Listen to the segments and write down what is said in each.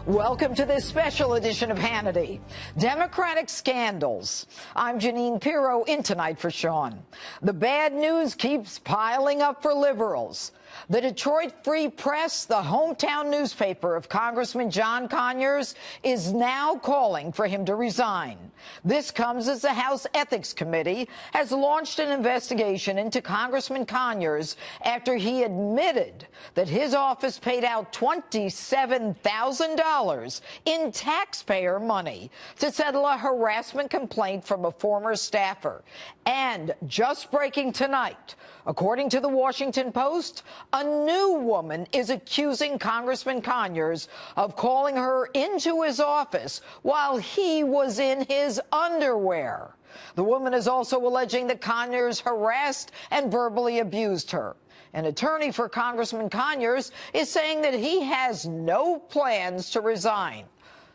Welcome to this special edition of Hannity. Democratic scandals. I'm Jeanine Pirro, in tonight for Sean. The bad news keeps piling up for liberals. The Detroit Free Press, the hometown newspaper of Congressman John Conyers, is now calling for him to resign. This comes as the House Ethics Committee has launched an investigation into Congressman Conyers after he admitted that his office paid out $27,000 in taxpayer money to settle a harassment complaint from a former staffer. And just breaking tonight, according to the Washington Post, a new woman is accusing Congressman Conyers of calling her into his office while he was in his underwear. The woman is also alleging that Conyers harassed and verbally abused her. An attorney for Congressman Conyers is saying that he has no plans to resign.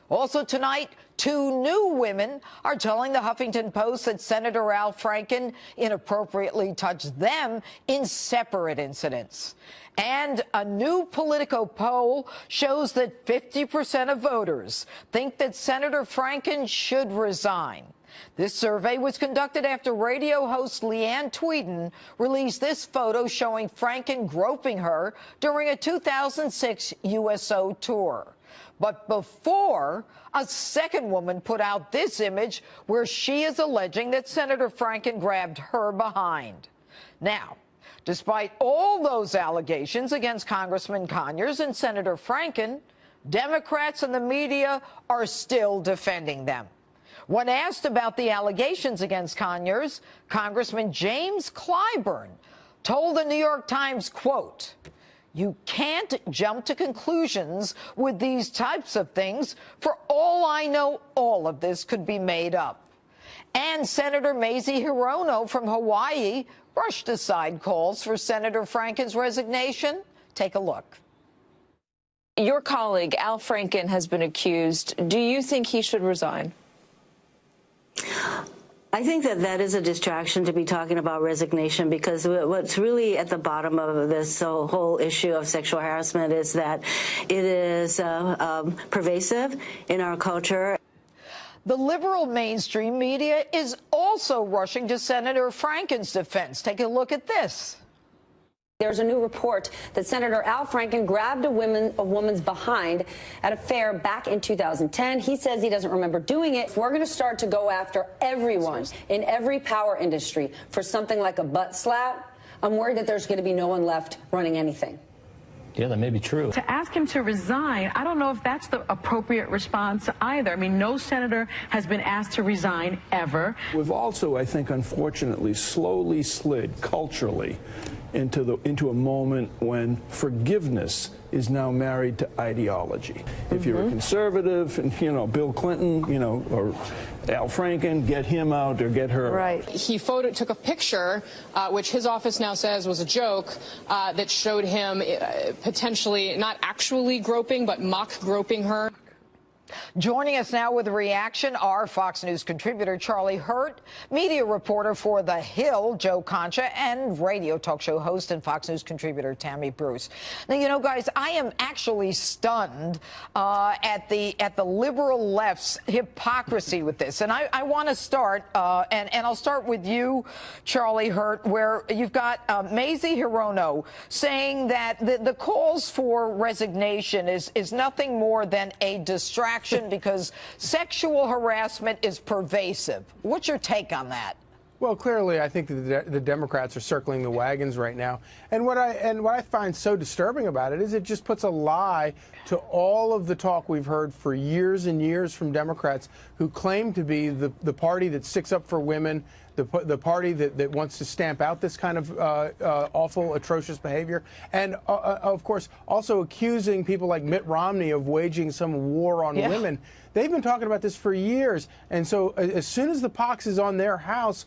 Also tonight, two new women are telling the Huffington Post that Senator Al Franken inappropriately touched them in separate incidents. And a new Politico poll shows that 50% of voters think that Senator Franken should resign. This survey was conducted after radio host Leanne Tweeden released this photo showing Franken groping her during a 2006 USO tour. But before, a second woman put out this image where she is alleging that Senator Franken grabbed her behind. Now, despite all those allegations against Congressman Conyers and Senator Franken, Democrats and the media are still defending them. When asked about the allegations against Conyers, Congressman James Clyburn told the New York Times, quote, "You can't jump to conclusions with these types of things. For all I know, all of this could be made up." And Senator Mazie Hirono from Hawaii brushed aside calls for Senator Franken's resignation. Take a look. Your colleague, Al Franken, has been accused. Do you think he should resign? I think that is a distraction to be talking about resignation, because what's really at the bottom of this whole issue of sexual harassment is that it is pervasive in our culture. The liberal mainstream media is also rushing to Senator Franken's defense. Take a look at this. There's a new report that Senator Al Franken grabbed a woman's behind at a fair back in 2010. He says he doesn't remember doing it. We're going to start to go after everyone in every power industry for something like a butt slap. I'm worried that there's going to be no one left running anything. Yeah, that may be true. To ask him to resign, I don't know if that's the appropriate response either. I mean, no senator has been asked to resign ever. We've also, I think, unfortunately, slowly slid culturally into a moment when forgiveness is now married to ideology. If you're a conservative, and Bill Clinton, or Al Franken, get him out or get her. Right. He took a picture, which his office now says was a joke, that showed him potentially not actually groping, but mock groping her. Joining us now with a reaction, our Fox News contributor Charlie Hurt, media reporter for The Hill Joe Concha, and radio talk show host and Fox News contributor Tammy Bruce. Now, guys, I am actually stunned at the liberal left's hypocrisy with this, and I want to start, and I'll start with you, Charlie Hurt, where you've got Mazie Hirono saying that the calls for resignation is nothing more than a distraction because sexual harassment is pervasive. What's your take on that? Well, clearly, I think that the Democrats are circling the wagons right now. And what I find so disturbing about it is it just puts a lie to all of the talk we've heard for years and years from Democrats who claim to be the party that sticks up for women, the party that wants to stamp out this kind of awful, atrocious behavior, and of course also accusing people like Mitt Romney of waging some war on women. They've been talking about this for years, and so as soon as the pox is on their house,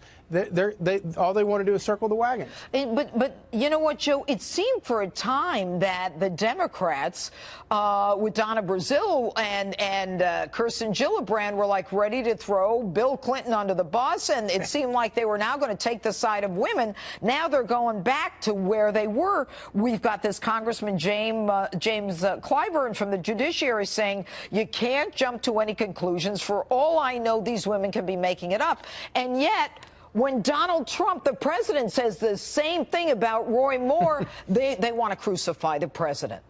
all they want to do is circle the wagons. But you know what, Joe? It seemed for a time that the Democrats, with Donna Brazile and Kirsten Gillibrand, were like ready to throw Bill Clinton under the bus, and it seemed like they were now going to take the side of women. Now they're going back to where they were. We've got this Congressman James Clyburn from the Judiciary saying you can't jump to any conclusions. For all I know, these women can be making it up. And yet, when Donald Trump, the president, says the same thing about Roy Moore, they want to crucify the president.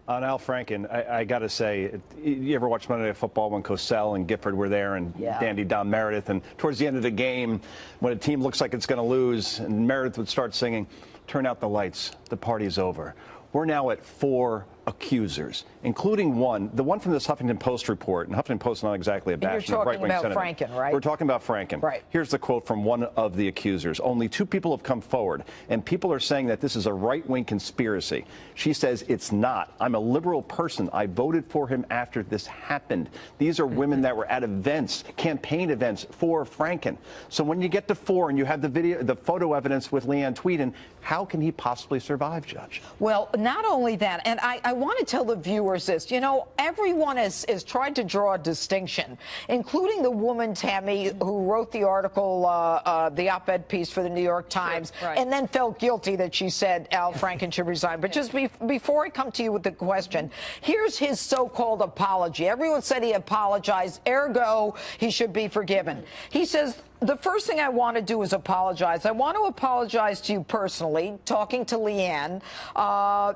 On Al Franken, I got to say, you ever watch Monday Night Football when Cosell and Gifford were there and Dandy Don Meredith, and towards the end of the game, when a team looks like it's going to lose, and Meredith would start singing, "Turn out the lights, the party's over." We're now at 4 accusers, including the one from this Huffington Post report. And Huffington Post is not exactly a bastion of right-wing sentiment. You're talking about Franken, right? We're talking about Franken. Right. Here's the quote from one of the accusers. "Only 2 people have come forward, and people are saying that this is a right-wing conspiracy." She says, "It's not. I'm a liberal person. I voted for him after this happened." These are women that were at events, campaign events for Franken. So when you get to 4 and you have the photo evidence with Leanne Tweeden, how can he possibly survive, Judge? Well, not only that, and I want to tell the viewers this. You know, everyone has tried to draw a distinction, including the woman, Tammy, who wrote the article, the op-ed piece for the New York Times, and then felt guilty that she said Al Franken should resign. But just before I come to you with the question, here's his so-called apology. Everyone said he apologized, ergo he should be forgiven. He says, "The first thing I want to do is apologize. I want to apologize to you personally," talking to Leanne.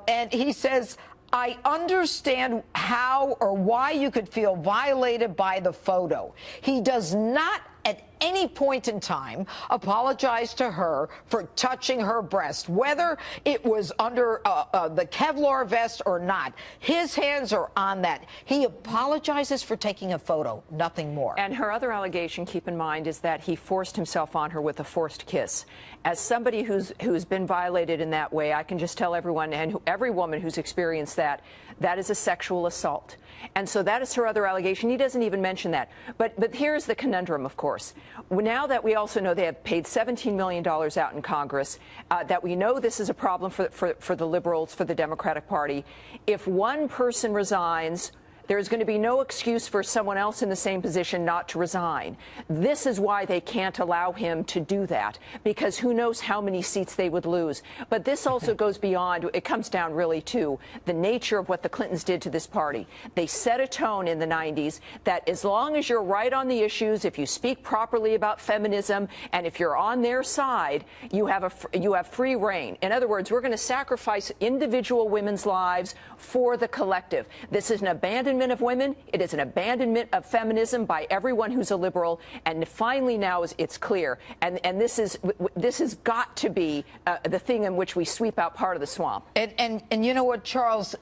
And he says, "I understand how or why you could feel violated by the photo." He does not at any point in time apologize to her for touching her breast, whether it was under the Kevlar vest or not. His hands are on that. He apologizes for taking a photo, nothing more. And her other allegation, keep in mind, is that he forced himself on her with a forced kiss. As somebody who's been violated in that way, I can just tell everyone and every woman who's experienced that, that is a sexual assault. And so that is her other allegation. He doesn't even mention that. But here's the conundrum, of course. Now that we also know they have paid $17 million out in Congress, that we know this is a problem for the liberals, for the Democratic Party, if one person resigns, there's going to be no excuse for someone else in the same position not to resign. This is why they can't allow him to do that, because who knows how many seats they would lose. But this also goes beyond, it comes down really to the nature of what the Clintons did to this party. They set a tone in the 90s that as long as you're right on the issues, if you speak properly about feminism, and if you're on their side, you have free reign. In other words, we're going to sacrifice individual women's lives for the collective. This is an abandonment of women. It is an abandonment of feminism by everyone who's a liberal. And finally now it's clear. And this has got to be the thing in which we sweep out part of the swamp. And you know what, Charles,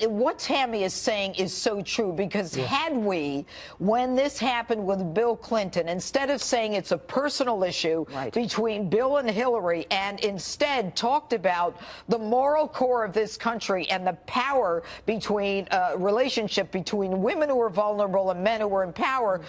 what Tammy is saying is so true, because had we, when this happened with Bill Clinton, instead of saying it's a personal issue between Bill and Hillary, and instead talked about the moral core of this country and the power between relationship between women who are vulnerable and men who are in power,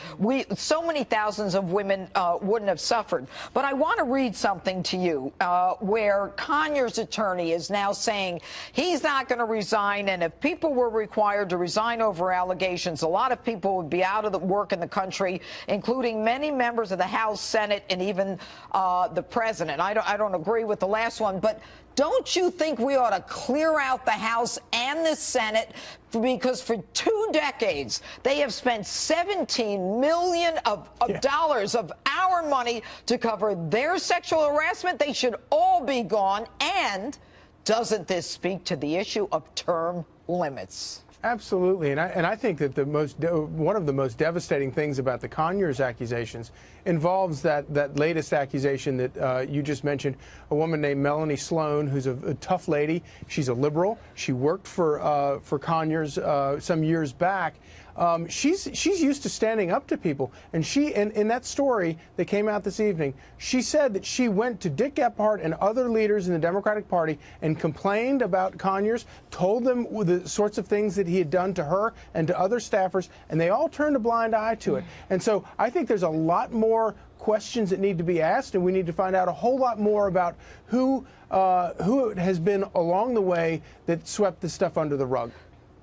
so many thousands of women wouldn't have suffered. But I want to read something to you where Conyers' attorney is now saying he's not going to resign, and if people were required to resign over allegations, a lot of people would be out of the work in the country, including many members of the House, Senate, and even the president. I don't agree with the last one, but don't you think we ought to clear out the House and the Senate, because for 2 decades they have spent $17 million of dollars of our money to cover their sexual harassment? They should all be gone. And doesn't this speak to the issue of term limits? Absolutely, and I think that one of the most devastating things about the Conyers accusations involves that latest accusation that you just mentioned, a woman named Melanie Sloan, who's a tough lady. She's a liberal. She worked for Conyers some years back. She's used to standing up to people, and in that story that came out this evening, she said that she went to Dick Gephardt and other leaders in the Democratic Party and complained about Conyers, told them the sorts of things that he had done to her and to other staffers, and they all turned a blind eye to it. And so I think there's a lot more questions that need to be asked, and we need to find out a whole lot more about who has been along the way that swept this stuff under the rug.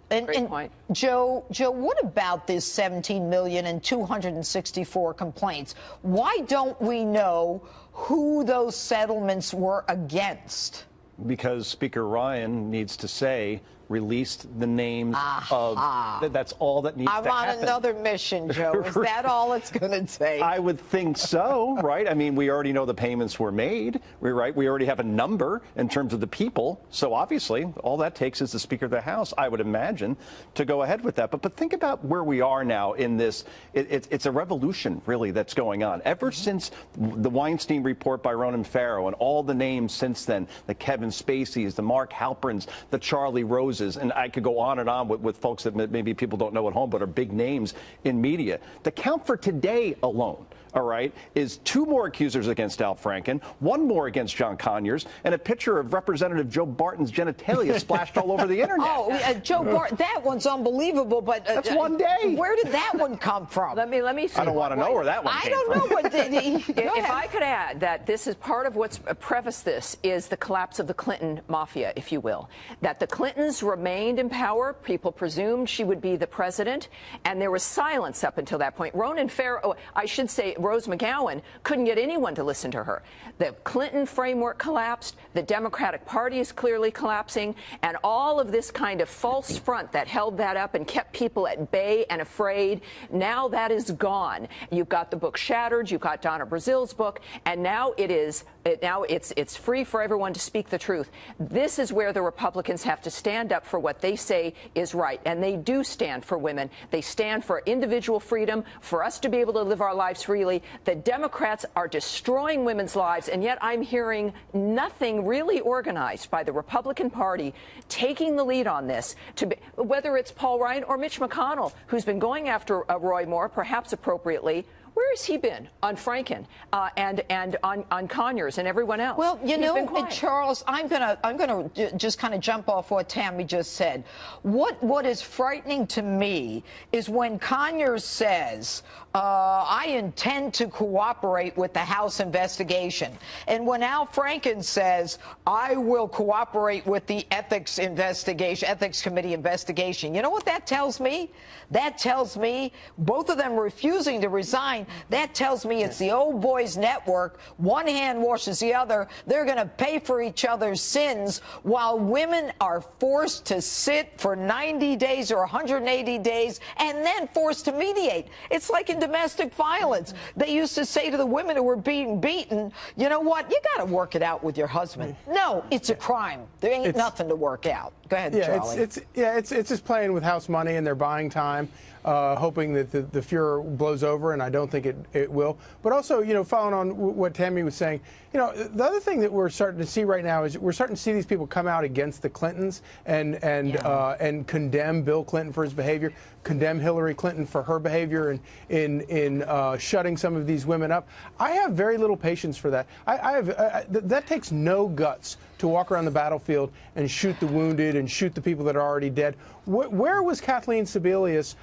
And point. Joe, what about this 17 million and 264 complaints? Why don't we know who those settlements were against? Because Speaker Ryan needs to say, released the names of, that's all that needs to happen. I'm on another mission, Joe. Is that all it's going to take? I would think so, right? I mean, we already know the payments were made, right? We already have a number in terms of the people. So obviously, all that takes is the Speaker of the House, I would imagine, to go ahead with that. But think about where we are now in this. It's a revolution, really, that's going on. Ever since the Weinstein report by Ronan Farrow and all the names since then, the Kevin Spaceys, the Mark Halperns, the Charlie Roses, and I could go on and on with folks that maybe people don't know at home but are big names in media. The count for today alone, all right, is 2 more accusers against Al Franken, 1 more against John Conyers, and a picture of Representative Joe Barton's genitalia splashed all over the internet. Joe Barton, that one's unbelievable, but that's one day. Where did that one come from? Let me see. I don't want to know where that one came from. I don't know, but if I could add that this is part of what's prefaced this is the collapse of the Clinton mafia, if you will. That the Clintons remained in power. People presumed she would be the president, and there was silence up until that point. Ronan Farrow, I should say, Rose McGowan couldn't get anyone to listen to her. The Clinton framework collapsed. The Democratic Party is clearly collapsing. And all of this kind of false front that held that up and kept people at bay and afraid, now that is gone. You've got the book Shattered. You've got Donna Brazil's book. And now it's free for everyone to speak the truth. This is where the Republicans have to stand up for what they say is right. And they do stand for women. They stand for individual freedom, for us to be able to live our lives freely. The Democrats are destroying women's lives, and yet I'm hearing nothing really organized by the Republican Party taking the lead on this, whether it's Paul Ryan or Mitch McConnell, who's been going after Roy Moore, perhaps appropriately. Where has he been on Franken and on Conyers and everyone else? Well, you know, Charles, I'm gonna just kind of jump off what Tammy just said. What is frightening to me is when Conyers says, I intend to cooperate with the House investigation. And when Al Franken says, I will cooperate with the ethics committee investigation, you know what that tells me? That tells me both of them refusing to resign. That tells me it's the old boys network. One hand washes the other. They're going to pay for each other's sins while women are forced to sit for 90 days or 180 days and then forced to mediate. It's like in domestic violence. They used to say to the women who were being beaten, you know what, you got to work it out with your husband. No, it's a crime. There ain't nothing to work out. Go ahead, Charlie. It's just playing with house money, and they're buying time, hoping that the furor blows over, and I don't think it will. But also, you know, following on what Tammy was saying, you know, the other thing that we're starting to see right now is we're starting to see these people come out against the Clintons and condemn Bill Clinton for his behavior, condemn Hillary Clinton for her behavior in shutting some of these women up. I have very little patience for that. That takes no guts to walk around the battlefield and shoot the wounded and shoot the people that are already dead. Where was Kathleen Sebelius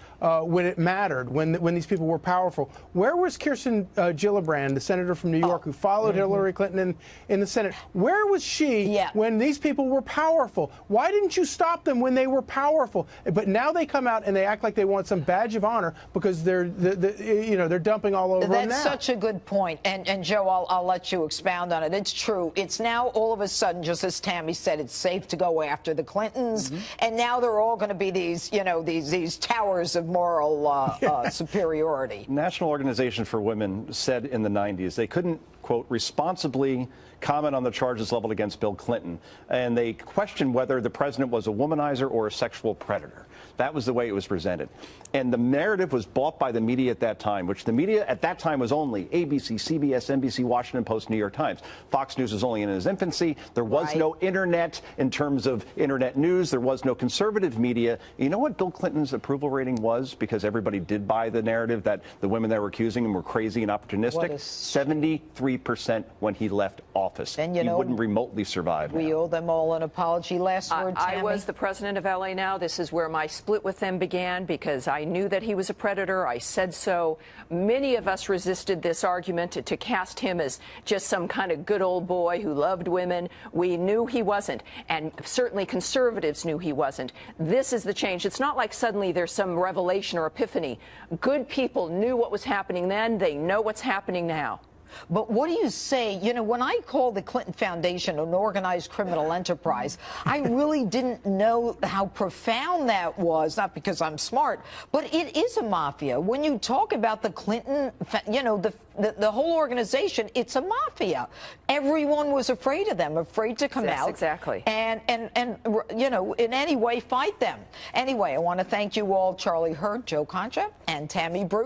when it mattered, when these people were powerful? Where was Kirsten Gillibrand, the senator from New York who followed Hillary Clinton in the Senate? Where was she when these people were powerful? Why didn't you stop them when they were powerful? But now they come out and they act like they want some badge of honor because they're dumping all over them now. That's such a good point. And Joe, I'll let you expound on it. It's true. It's now all of a sudden, just as Tammy said, it's safe to go after the Clintons, and now they're all going to be these, you know, these towers of moral superiority. National Organization for Women said in the 90s they couldn't, quote, responsibly comment on the charges leveled against Bill Clinton, and they questioned whether the president was a womanizer or a sexual predator. That was the way it was presented. And the narrative was bought by the media at that time, which the media at that time was only ABC, CBS, NBC, Washington Post, New York Times. Fox News was only in its infancy. There was no internet in terms of internet news. There was no conservative media. You know what Bill Clinton's approval rating was? Because everybody did buy the narrative that the women that were accusing him were crazy and opportunistic. 73%. 33% when he left office. And you he know, wouldn't remotely survive. We owe them all an apology. Last word, Tammy. I was the president of LA Now. This is where my split with them began because I knew that he was a predator. I said so. Many of us resisted this argument to cast him as just some kind of good old boy who loved women. We knew he wasn't, and certainly conservatives knew he wasn't. This is the change. It's not like suddenly there's some revelation or epiphany. Good people knew what was happening then. They know what's happening now. But what do you say? You know, when I called the Clinton Foundation an organized criminal enterprise, I really didn't know how profound that was, not because I'm smart, but it is a mafia. When you talk about the Clinton, you know, the whole organization, it's a mafia. Everyone was afraid of them, afraid to come out. Exactly. And, you know, in any way fight them. Anyway, I want to thank you all, Charlie Hurt, Joe Concha, and Tammy Bruce.